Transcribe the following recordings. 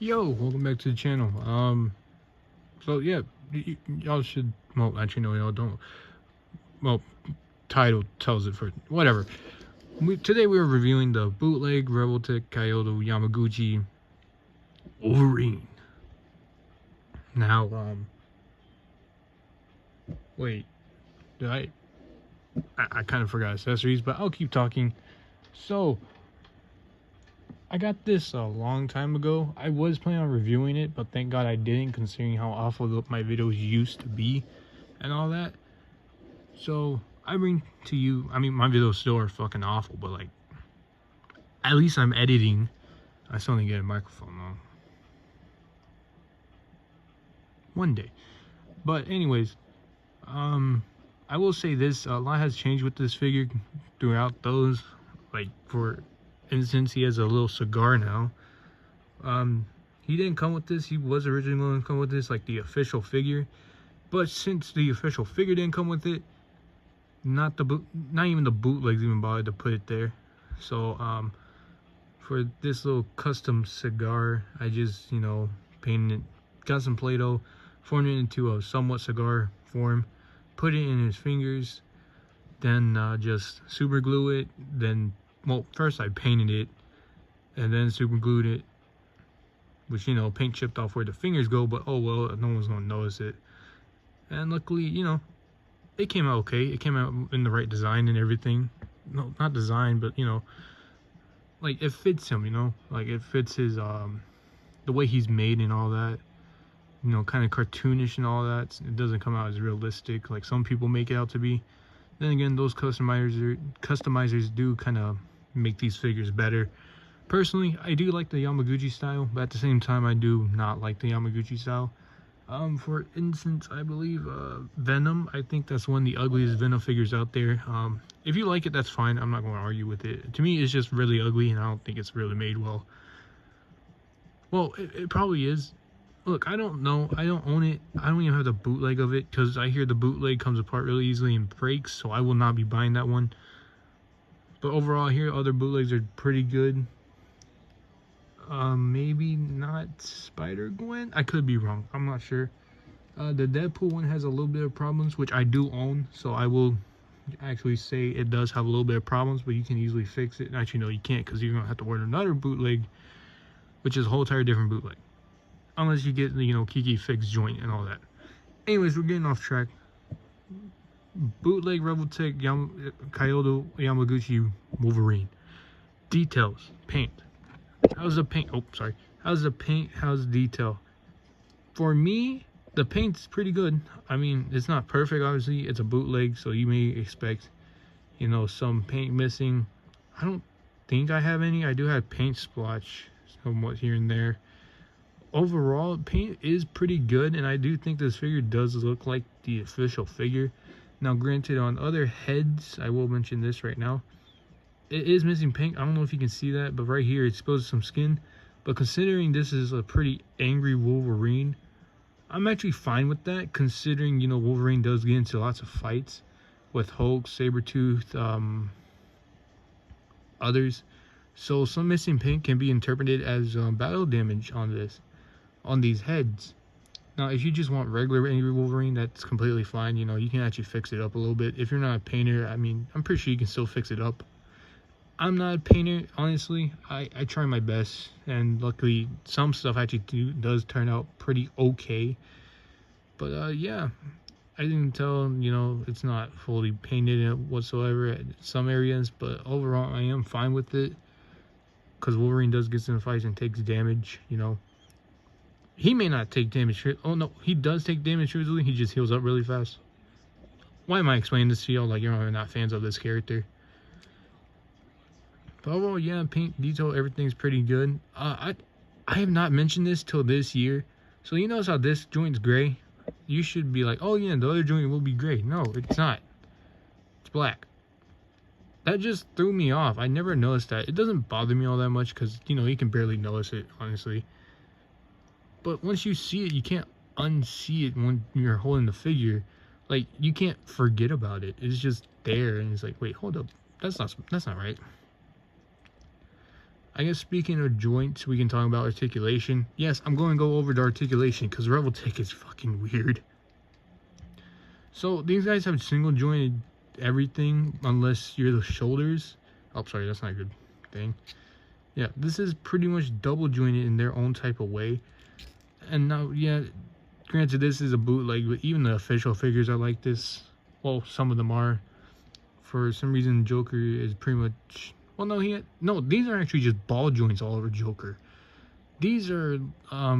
Yo, welcome back to the channel. So yeah, y'all should, well, actually no, y'all don't. Well, title tells it for whatever. Today we were reviewing the Bootleg Revoltech Kaiyodo Yamaguchi Wolverine. Now, wait, did I kind of forgot accessories, but I'll keep talking. So, I got this a long time ago. I was planning on reviewing it, but thank God I didn't, considering how awful my videos used to be and all that. So I bring to you, I mean, my videos still are fucking awful, but like, at least I'm editing. I still need to get a microphone though. One day. But anyways, I will say this, a lot has changed with this figure throughout those. Like, for instance, he has a little cigar now. He didn't come with this. He was originally going to come with this, like the official figure. But since the official figure didn't come with it, not even the bootlegs even bothered to put it there. So for this little custom cigar, I just, you know, painted it, got some Play-Doh, formed it into a somewhat cigar form, put it in his fingers, then just super glue it. Then, well, first I painted it and then super glued it, which, you know, paint chipped off where the fingers go, but oh well, no one's gonna notice it. And luckily, you know, it came out okay. It came out in the right design and everything. No, not design, but, you know, like, it fits him, you know, like it fits his the way he's made and all that, you know, kind of cartoonish and all that. It doesn't come out as realistic like some people make it out to be. Then again, those customizers do kind of make these figures better. Personally, I do like the Yamaguchi style, but at the same time, I do not like the Yamaguchi style. For instance, I believe Venom, I think that's one of the ugliest Venom figures out there. If you like it, that's fine. I'm not going to argue with it. To me, it's just really ugly, and I don't think it's really made well. Well, it probably is. Look, I don't know. I don't own it. I don't even have the bootleg of it, because I hear the bootleg comes apart really easily and breaks, so I will not be buying that one. But overall, I hear other bootlegs are pretty good. Maybe not Spider-Gwen. I could be wrong. I'm not sure. The Deadpool one has a little bit of problems, which I do own, so I will actually say it does have a little bit of problems, but you can easily fix it. Actually, no, you can't, because you're gonna have to order another bootleg, which is a whole entire different bootleg, unless you get the, you know, Kiki fixed joint and all that. Anyways, we're getting off track. Bootleg Revoltech Kaiyodo Yamaguchi Wolverine. Details, paint. How's the paint? Oh, sorry. How's the paint? How's the detail? For me, the paint's pretty good. I mean, it's not perfect, obviously. It's a bootleg, so you may expect, you know, some paint missing. I don't think I have any. I do have paint splotch somewhat here and there. Overall, paint is pretty good, and I do think this figure does look like the official figure. Now, granted, on other heads, I will mention this right now, it is missing paint. I don't know if you can see that, but right here, it's exposed some skin. But considering this is a pretty angry Wolverine, I'm actually fine with that, considering, you know, Wolverine does get into lots of fights with Hulk, Sabretooth, others. So some missing paint can be interpreted as battle damage on these heads. Now, if you just want regular angry Wolverine, that's completely fine. You know, you can actually fix it up a little bit. If you're not a painter, I mean, I'm pretty sure you can still fix it up. I'm not a painter, honestly. I try my best, and luckily some stuff actually does turn out pretty okay. But yeah, I can tell, you know, it's not fully painted whatsoever at some areas, but overall I am fine with it, because Wolverine does get into fights and takes damage, you know. He may not take damage. Oh no, he does take damage usually. He just heals up really fast. Why am I explaining this to y'all like you're not fans of this character? But overall, yeah, paint, detail, everything's pretty good. I have not mentioned this till this year. So you notice how this joint's gray? You should be like, oh yeah, the other joint will be gray. No, it's not. It's black. That just threw me off. I never noticed that. It doesn't bother me all that much, because, you know, you can barely notice it, honestly. But once you see it, you can't unsee it when you're holding the figure. Like, you can't forget about it. It's just there, and it's like, wait, hold up. That's not right. I guess speaking of joints, we can talk about articulation. Yes, I'm going to go over the articulation because Revoltech is fucking weird. So these guys have single jointed everything unless you're the shoulders. Oh, sorry, that's not a good thing. Yeah, this is pretty much double jointed in their own type of way. And now, yeah, granted this is a bootleg, but even the official figures are like this. Well, some of them are. For some reason, Joker is pretty much... Well, no, these are actually just ball joints all over Joker. These are, I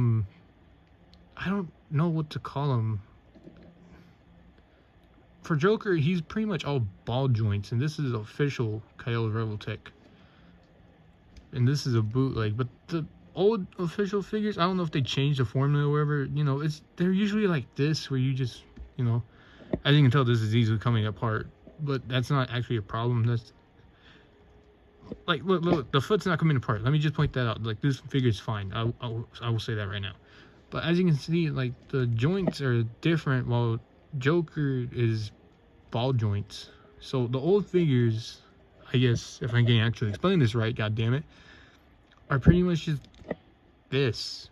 don't know what to call them. For Joker, he's pretty much all ball joints, and this is official Kaiyodo Revoltech. And this is a bootleg, but the old official figures, I don't know if they changed the formula or whatever, you know, they're usually like this, where you just, you know, as you can tell, this is easily coming apart, but that's not actually a problem. That's, like, look, the foot's not coming apart. Let me just point that out. Like, this figure's fine. I will say that right now. But as you can see, like, the joints are different, while Joker is ball joints. So the old figures, I guess, if I can actually explain this right, god damn it, are pretty much just this.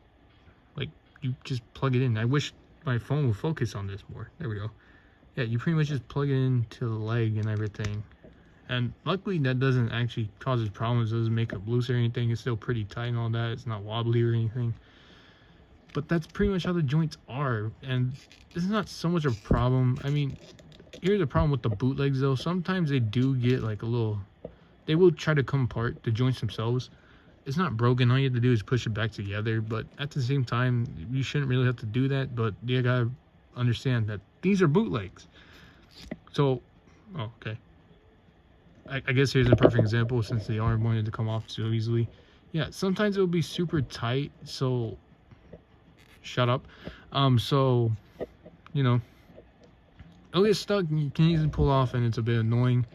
Like, you just plug it in. I wish my phone would focus on this more. There we go. Yeah, you pretty much just plug it into the leg and everything. And luckily that doesn't actually cause problems. It doesn't make it loose or anything. It's still pretty tight and all that. It's not wobbly or anything. But that's pretty much how the joints are. And this is not so much a problem. I mean, here's the problem with the bootlegs though. Sometimes they do get like a little... They will try to come apart, the joints themselves. It's not broken. All you have to do is push it back together. But at the same time, you shouldn't really have to do that. But you gotta understand that these are bootlegs. So, oh, okay. I guess here's a perfect example since the arm wanted to come off so easily. Yeah, sometimes it'll be super tight, so shut up. So, you know, it'll get stuck and you can easily pull off and it's a bit annoying.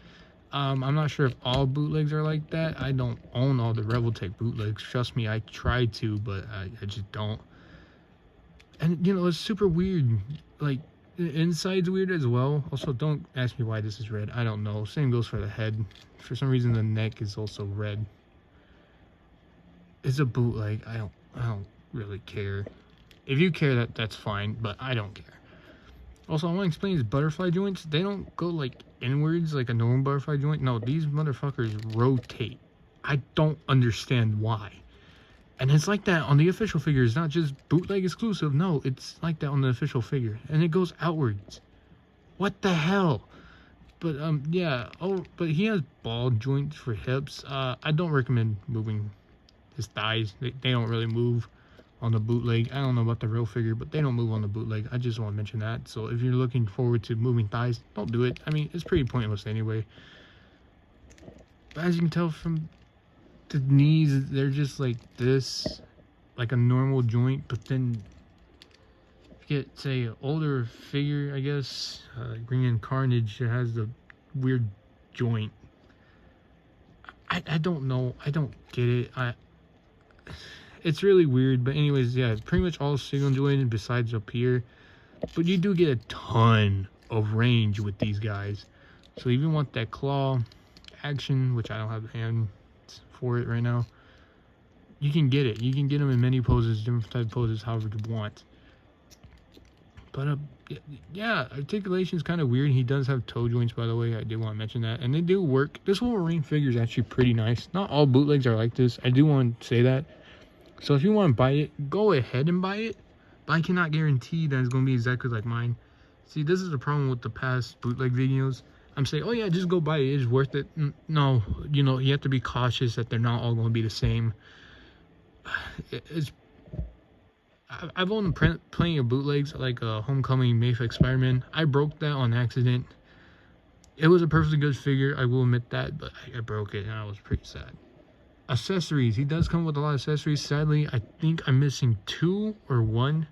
I'm not sure if all bootlegs are like that. I don't own all the Revoltech bootlegs. Trust me, I tried to, but I just don't. And, you know, it's super weird. Like, the inside's weird as well. Also, don't ask me why this is red. I don't know. Same goes for the head. For some reason, the neck is also red. It's a bootleg. I don't really care. If you care, that's fine, but I don't care. Also, I want to explain these butterfly joints. They don't go like inwards like a normal butterfly joint. No, these motherfuckers rotate. I don't understand why. And it's like that on the official figure. It's not just bootleg exclusive. No, it's like that on the official figure. And it goes outwards. What the hell? But, yeah. Oh, but he has ball joints for hips. I don't recommend moving his thighs. They don't really move on the bootleg. I don't know about the real figure, but they don't move on the bootleg. I just want to mention that. So if you're looking forward to moving thighs, don't do it. I mean, it's pretty pointless anyway. But as you can tell from... the knees, they're just like this, like a normal joint, but then you get, say, an older figure, I guess, Green and Carnage, that has the weird joint. I don't know, I don't get it. It's really weird, but anyways, yeah, pretty much all single jointed besides up here, but you do get a ton of range with these guys. So if you want that claw action, which I don't have the hand for it right now, you can get it. You can get them in many poses, different type of poses, however you want. But yeah, articulation is kind of weird. He does have toe joints, by the way. I did want to mention that, and they do work. This Wolverine figure is actually pretty nice. Not all bootlegs are like this. I do want to say that. So if you want to buy it, go ahead and buy it. But I cannot guarantee that it's going to be exactly like mine. See, this is the problem with the past bootleg videos. I'm saying, oh yeah, just go buy it. It's worth it. No, you know, you have to be cautious that they're not all going to be the same. I've owned plenty of bootlegs, like Homecoming, Mayfix, Spider-Man. I broke that on accident. It was a perfectly good figure, I will admit that, but I broke it and I was pretty sad. Accessories. He does come with a lot of accessories. Sadly, I think I'm missing 2 or 1.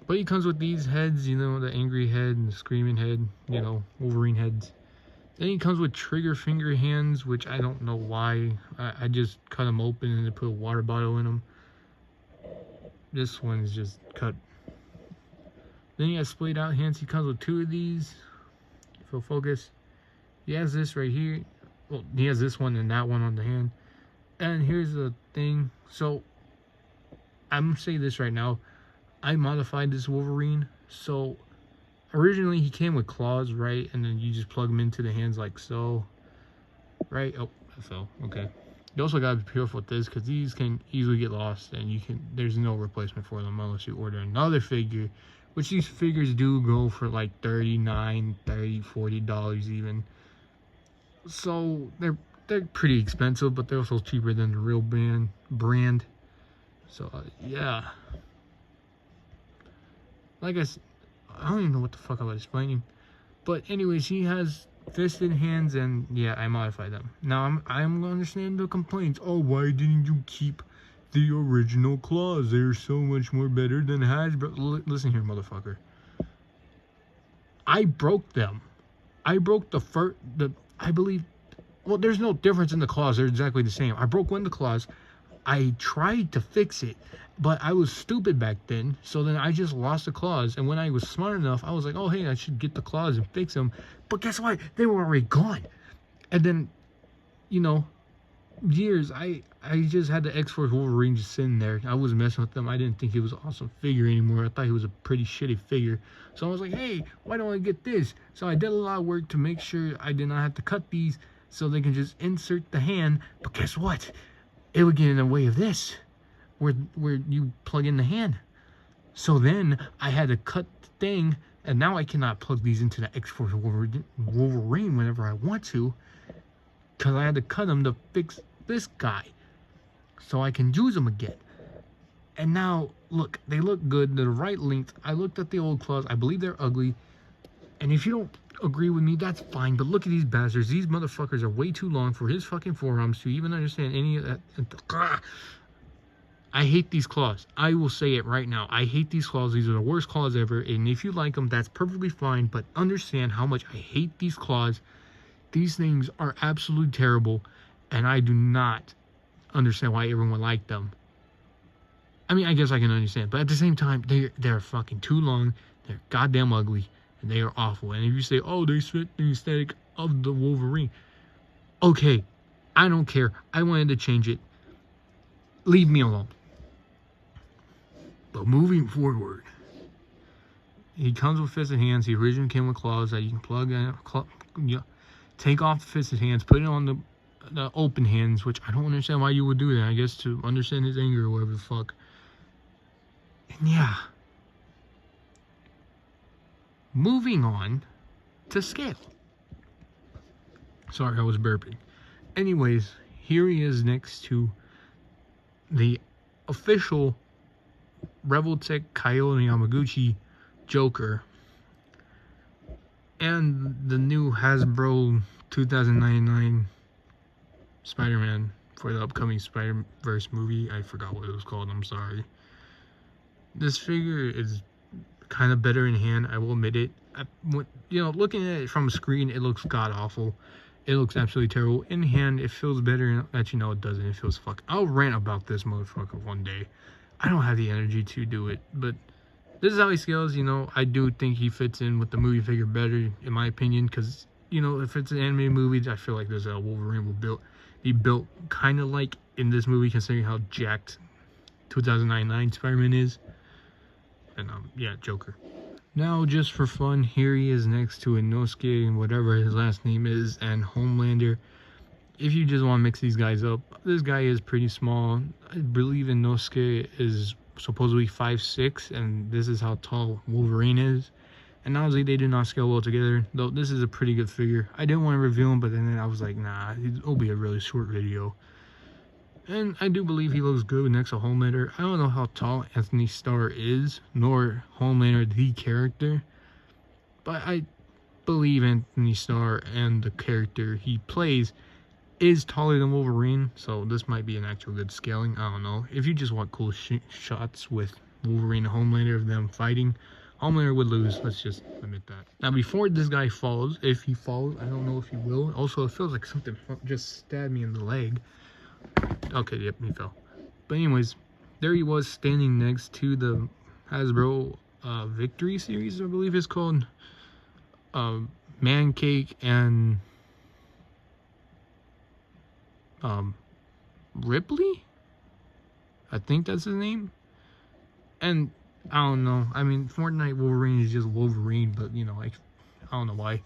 But he comes with these heads, you know, the angry head and the screaming head, you know, Wolverine heads. Then he comes with trigger finger hands, which I don't know why. I just cut them open and put a water bottle in them. This one's just cut. Then he has splayed out hands. He comes with 2 of these. For focus. He has this right here. Well, he has this one and that one on the hand. And here's the thing. So, I'm going to say this right now. I modified this Wolverine. So, originally he came with claws, right? And then you just plug them into the hands like so. Right? Oh, that fell. Okay. You also gotta be careful with this because these can easily get lost, and there's no replacement for them unless you order another figure, which these figures do go for like $39, $30, $40 even. So they're pretty expensive, but they're also cheaper than the real brand. So yeah, like I don't even know what the fuck I was explaining, but anyways, he has fisted hands, and yeah, I modified them. Now I'm understanding the complaints. Oh, why didn't you keep the original claws? They're so much more better than Hasbro. Listen here, motherfucker. I broke them. I broke I believe, well, there's no difference in the claws. They're exactly the same. I broke one of the claws. I tried to fix it, but I was stupid back then, so then I just lost the claws. And when I was smart enough, I was like, oh, hey, I should get the claws and fix them. But guess what? They were already gone. And then, you know, years, I just had the X-Force Wolverine just sitting there. I was messing with them. I didn't think he was an awesome figure anymore. I thought he was a pretty shitty figure. So I was like, hey, why don't I get this? So I did a lot of work to make sure I did not have to cut these so they can just insert the hand. But guess what? It would get in the way of this, where you plug in the hand. So then I had to cut the thing, and now I cannot plug these into the X-Force Wolverine whenever I want to, because I had to cut them to fix this guy, so I can use them again. And now, look, they look good. They're the right length. I looked at the old claws. I believe they're ugly. And if you don't agree with me, that's fine. But look at these bastards. These motherfuckers are way too long for his fucking forearms to even understand any of that. I hate these claws. I will say it right now. I hate these claws. These are the worst claws ever. And if you like them, that's perfectly fine. But understand how much I hate these claws. These things are absolutely terrible. And I do not understand why everyone liked them. I mean, I guess I can understand. But at the same time, they're fucking too long. They're goddamn ugly. And they are awful. And if you say, oh, they fit the aesthetic of the Wolverine. Okay, I don't care. I wanted to change it. Leave me alone. But moving forward, he comes with fisted hands. He originally came with claws that you can plug in. Take off the fisted hands, put it on the open hands, which I don't understand why you would do that. I guess to understand his anger or whatever the fuck. And yeah. Moving on to scale. Sorry, I was burping. Anyways, here he is next to the official Revoltech Kaiyodo Yamaguchi Joker and the new Hasbro 2099 Spider-Man for the upcoming Spider-Verse movie. I forgot what it was called. I'm sorry. This figure is kind of better in hand, I will admit it. Looking at it from a screen, it looks god-awful. It looks absolutely terrible. In hand, it feels better. Actually, no, it doesn't. It feels fuck. I'll rant about this motherfucker one day. I don't have the energy to do it, but this is how he scales. I do think he fits in with the movie figure better, in my opinion, because, if it's an animated movie, I feel like there's a Wolverine will be built kind of like in this movie, considering how jacked 2099 Spider-Man is. And, yeah, Joker. Now, just for fun, here he is next to Inosuke and whatever his last name is, and Homelander. If you just want to mix these guys up, this guy is pretty small. I believe Inosuke is supposedly 5'6", and this is how tall Wolverine is. And honestly, they do not scale well together, though this is a pretty good figure. I didn't want to reveal him, but then I was like, nah, it'll be a really short video. And I do believe he looks good next to Homelander. I don't know how tall Anthony Starr is, nor Homelander the character. But I believe Anthony Starr and the character he plays is taller than Wolverine. So this might be an actual good scaling. I don't know. If you just want cool shots with Wolverine and Homelander of them fighting, Homelander would lose. Let's just admit that. Now, before this guy falls, if he falls, I don't know if he will. Also, it feels like something just stabbed me in the leg. Okay, yep, he fell. But anyways, there he was standing next to the Hasbro Victory series, I believe it's called. Man Cake and Ripley? I think that's his name. And I don't know. I mean, Fortnite Wolverine is just Wolverine, but you know, like, I don't know why.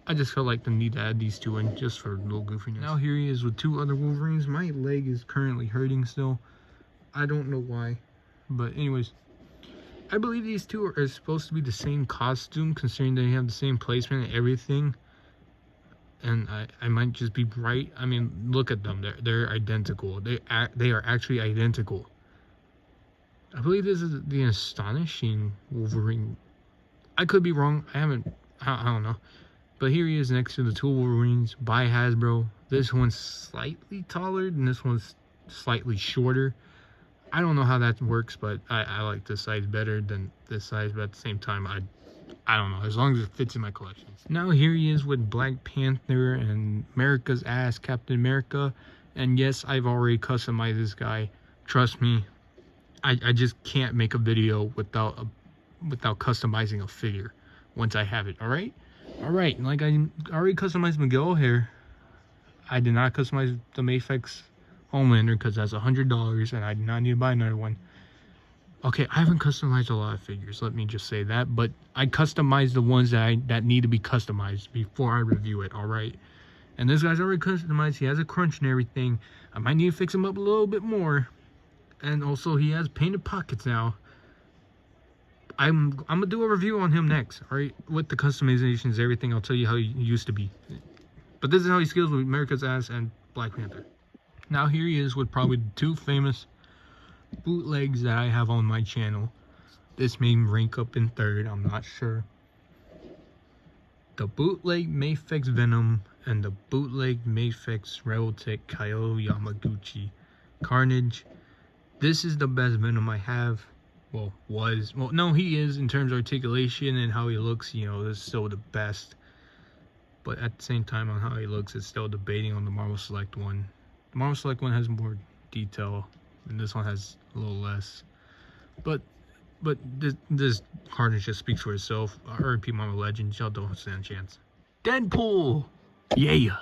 I just felt like the need to add these two in just for a little goofiness. Now here he is with two other Wolverines. My leg is currently hurting still. I don't know why. But anyways, I believe these two are supposed to be the same costume, considering they have the same placement and everything. And I might just be right. I mean, look at them. They're identical. They are actually identical. I believe this is the Astonishing Wolverine. I could be wrong. I don't know. But here he is next to the two Wolverines by Hasbro. This one's slightly taller and this one's slightly shorter. I don't know how that works, but I like this size better than this size. But at the same time, I don't know. As long as it fits in my collection. Now here he is with Black Panther and America's ass, Captain America. And yes, I've already customized this guy. Trust me. I just can't make a video without customizing a figure once I have it. All right. Like I already customized Miguel here. I did not customize the Mafex Homelander because that's $100 and I did not need to buy another one. Okay, I haven't customized a lot of figures, let me just say that, but I customized the ones that need to be customized before I review it. All right. And this guy's already customized. He has a crunch and everything. I might need to fix him up a little bit more. And also, he has painted pockets now. I'm gonna do a review on him next, all right? With the customizations, everything. I'll tell you how he used to be. But this is how he scales with America's ass and Black Panther. Now here he is with probably the two famous bootlegs that I have on my channel. This may rank up in third. I'm not sure. The bootleg Mafex Venom and the bootleg Mafex Revoltech Kaiyodo Yamaguchi Carnage. This is the best Venom I have. Well, no, he is in terms of articulation and how he looks. You know, this is still the best. But at the same time, on how he looks, it's still debating on the Marvel Select one. The Marvel Select one has more detail, and this one has a little less. But this Carnage just speaks for itself. R.I.P. Marvel Legends, y'all don't stand a chance. Deadpool, yeah.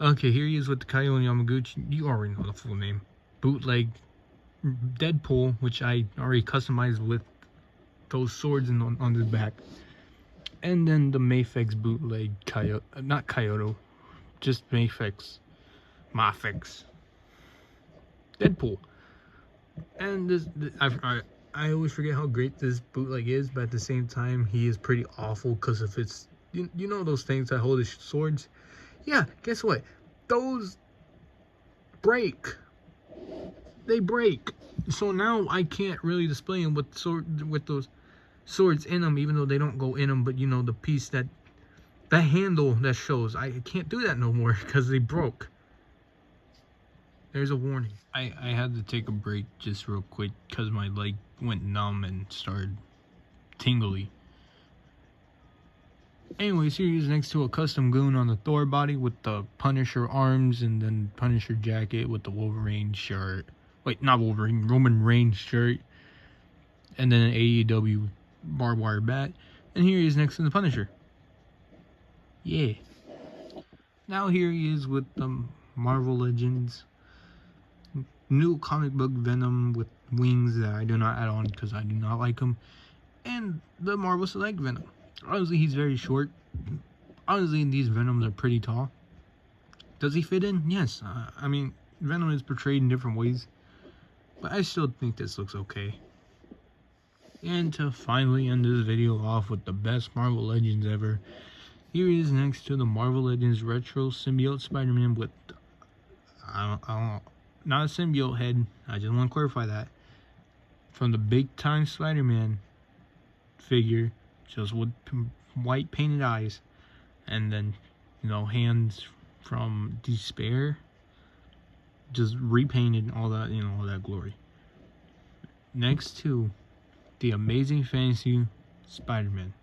Okay, here he is with the Kaiyodo Yamaguchi. You already know the full name. Bootleg Deadpool, which I already customized with those swords on the back. And then the Mafex bootleg Kaiyodo, not Kaiyodo, just Mafex Deadpool. And this I always forget how great this bootleg is, but at the same time, he is pretty awful because if it's you know those things that hold his swords. Yeah, guess what? Those break. They break. So now I can't really display them with those swords in them, even though they don't go in them. But you know, the piece the handle that shows, I can't do that no more because they broke. There's a warning. I had to take a break just real quick because my leg went numb and started tingly. Anyways, here he is next to a custom goon on the Thor body with the Punisher arms and then Punisher jacket with the Wolverine shirt. Wait, not Wolverine, Roman Reigns shirt. And then an AEW barbed wire bat. And here he is next to the Punisher. Yeah. Now here he is with the Marvel Legends. New comic book Venom with wings that I do not add on because I do not like him. And the Marvel Select Venom. Honestly, he's very short. Honestly, these Venoms are pretty tall. Does he fit in? Yes. I mean, Venom is portrayed in different ways. But I still think this looks okay. And to finally end this video off with the best Marvel Legends ever. Here he is next to the Marvel Legends Retro Symbiote Spider-Man with... I don't not a symbiote head. I just want to clarify that. From the Big Time Spider-Man figure. Just with white painted eyes. And then, you know, hands from Despair. Just repainted, all that, you know, all that glory. Next to the Amazing Fantasy Spider-Man.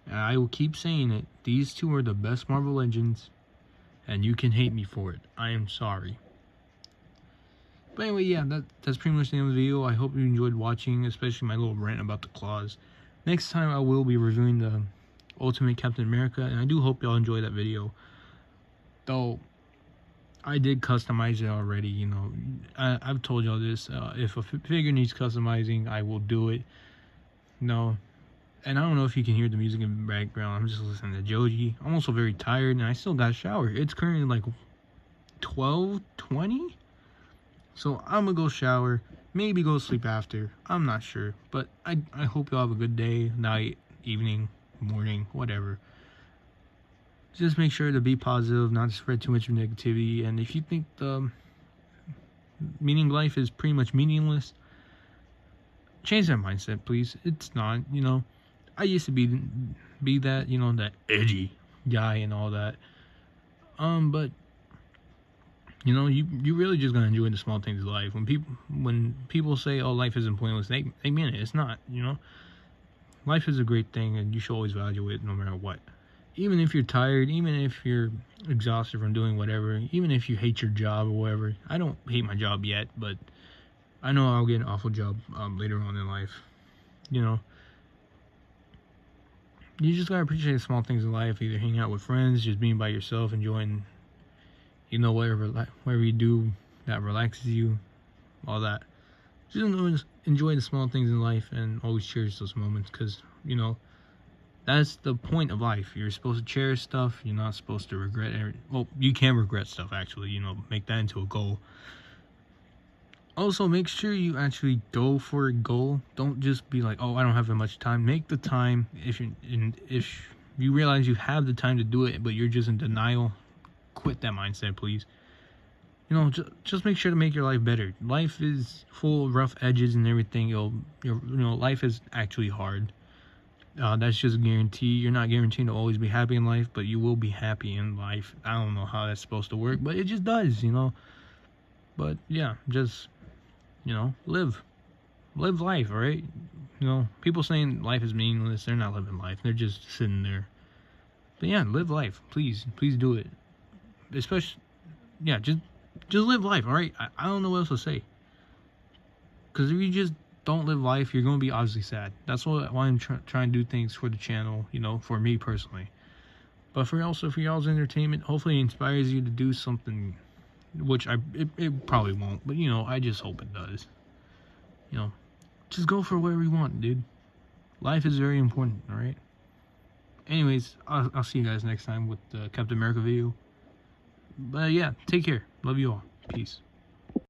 I will keep saying it. These two are the best Marvel Legends. And you can hate me for it. I am sorry. But anyway, yeah, that's pretty much the end of the video. I hope you enjoyed watching, especially my little rant about the claws. Next time I will be reviewing the Ultimate Captain America, and I do hope y'all enjoy that video. Though, I did customize it already, you know. I've told y'all this. If a figure needs customizing, I will do it. No. And I don't know if you can hear the music in the background. I'm just listening to Joji. I'm also very tired, and I still got a shower. It's currently like 12:20. So I'm gonna go shower. Maybe go sleep after. I'm not sure. But I hope y'all have a good day, night, evening, morning, whatever. Just make sure to be positive, not to spread too much negativity. And if you think the meaning of life is pretty much meaningless, change that mindset, please. It's not, you know. I used to be that, you know, that edgy guy and all that. But you know, you really just gotta enjoy the small things of life. When people say, "Oh, life isn't pointless," they mean it. It's not, you know. Life is a great thing, and you should always value it, no matter what. Even if you're tired, even if you're exhausted from doing whatever, even if you hate your job or whatever. I don't hate my job yet, but I know I'll get an awful job later on in life. You know, you just gotta appreciate the small things in life. Either hanging out with friends, just being by yourself, enjoying, you know, whatever you do that relaxes you, all that. Just enjoy the small things in life and always cherish those moments, because, you know, that's the point of life. You're supposed to cherish stuff. You're not supposed to regret it. Well, you can regret stuff, actually. You know, make that into a goal. Also, make sure you actually go for a goal. Don't just be like, oh, I don't have that much time. Make the time. If you realize you have the time to do it, but you're just in denial, quit that mindset, please. You know, just make sure to make your life better. Life is full of rough edges and everything. You know, life is actually hard. That's just a guarantee. You're not guaranteed to always be happy in life, but you will be happy in life. I don't know how that's supposed to work, but it just does, you know. But yeah, just, you know, live life, all right? You know, people saying life is meaningless, they're not living life. They're just sitting there. But yeah, live life, please do it. Especially, yeah, just live life, all right? I don't know what else to say. Because if you just don't live life, you're going to be obviously sad. That's why I'm trying to do things for the channel, you know, for me personally. But for y'all's entertainment, hopefully it inspires you to do something, which it probably won't, but, you know, I just hope it does. You know, just go for whatever you want, dude. Life is very important, all right? Anyways, I'll see you guys next time with the Captain America video. But yeah, take care. Love you all. Peace.